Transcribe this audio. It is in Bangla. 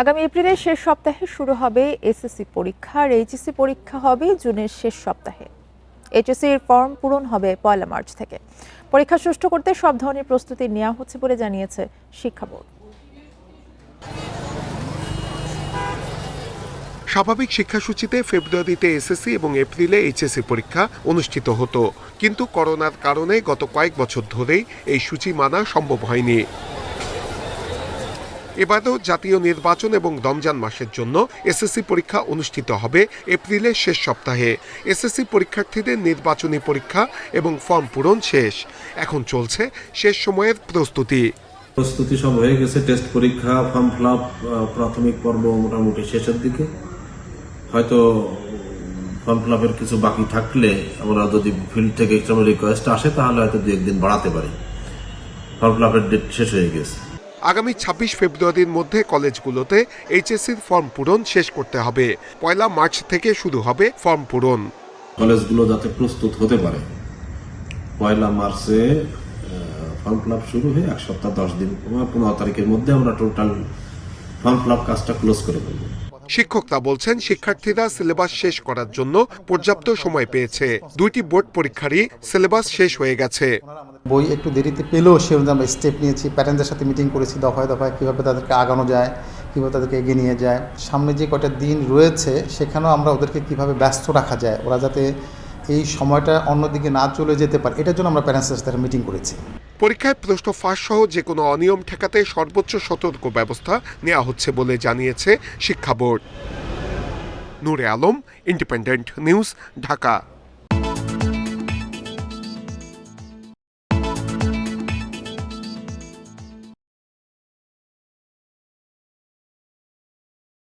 আগামী এপ্রিলের শেষ সপ্তাহে শুরু হবে এসএসসি পরীক্ষা আর এইচএসসি পরীক্ষা হবে জুনের শেষ সপ্তাহে। এইচএসসির ফর্ম পূরণ হবে ১ মার্চ থেকে। পরীক্ষা সুষ্ঠু করতে সব ধরনের প্রস্তুতি নেওয়া হচ্ছে বলে জানিয়েছে শিক্ষা বোর্ড। স্বাভাবিক শিক্ষাসূচিতে ফেব্রুয়ারিতে এসএসসি এবং এপ্রিলে এইচএসসি পরীক্ষা অনুষ্ঠিত হতো, কিন্তু করোনার কারণে গত কয়েক বছর ধরেই এই সূচি মানা সম্ভব হয়নি। এবারও জাতীয় নির্বাচন এবং রমজান মাসের জন্য এসএসসি পরীক্ষা অনুষ্ঠিত হবে এপ্রিলের শেষ সপ্তাহে। এসএসসি পরীক্ষার্থীদের নির্বাচনী পরীক্ষা এবং ফর্ম পূরণ শেষ। এখন চলছে শেষ সময়ের প্রস্তুতি সব হয়ে গেছে। টেস্ট পরীক্ষা, ফর্ম ফিল আপ প্রাথমিক পর্ব মোটামুটি শেষের দিকে। হয়তো ফর্ম ফিল আপের কিছু বাকি থাকলে আমরা যদি ফিল্ড থেকে এক্সটার্নাল রিকোয়েস্ট আসে তাহলে হয়তো 2-1 দিন বাড়াতে পারি। ফর্ম ফিল আপের ডেট শেষ হয়ে গেছে। আগামী ২৬ ফেব্রুয়ারির মধ্যে কলেজগুলোতে এইচএসসির ফর্ম পূরণ শেষ করতে হবে। ১ মার্চ থেকে শুরু হবে ফর্ম পূরণ। কলেজগুলো যাতে প্রস্তুত হতে পারে, ১ মার্চে ফর্ম ফিল আপ শুরু হয়ে 1 সপ্তাহ 10 দিন 15 তারিখের মধ্যে আমরা টোটাল ফর্ম ফিল আপ কাজটা ক্লোজ করে ফেলবো। শিক্ষকরা বলছেন শিক্ষার্থীরা সিলেবাস শেষ করার জন্য পর্যাপ্ত সময় পেয়েছে। 2টি বোর্ড পরীক্ষারই সিলেবাস শেষ হয়ে গেছে। বই একটু দেরিতে পেলেও সে অনুযায়ী আমরা স্টেপ নিয়েছি, প্যারেন্টদের সাথে মিটিং করেছি দফায় দফায় কীভাবে তাদেরকে আগানো যায়, কীভাবে তাদেরকে এগিয়ে নিয়ে যায়। সামনে যে কয়টা দিন রয়েছে সেখানেও আমরা ওদেরকে কীভাবে ব্যস্ত রাখা যায়, ওরা যাতে এই সময়টা অন্যদিকে না চলে যেতে পারে, এটার জন্য আমরা প্যারেন্টসদের সাথে মিটিং করেছি। পরীক্ষায় প্রশ্ন ফাঁস সহ যে কোনো অনিয়ম ঠেকাতে সর্বোচ্চ সতর্ক ব্যবস্থা নেওয়া হচ্ছে বলে জানিয়েছে শিক্ষা বোর্ড। নূরে আলম, ইন্ডিপেন্ডেন্ট নিউজ, ঢাকা।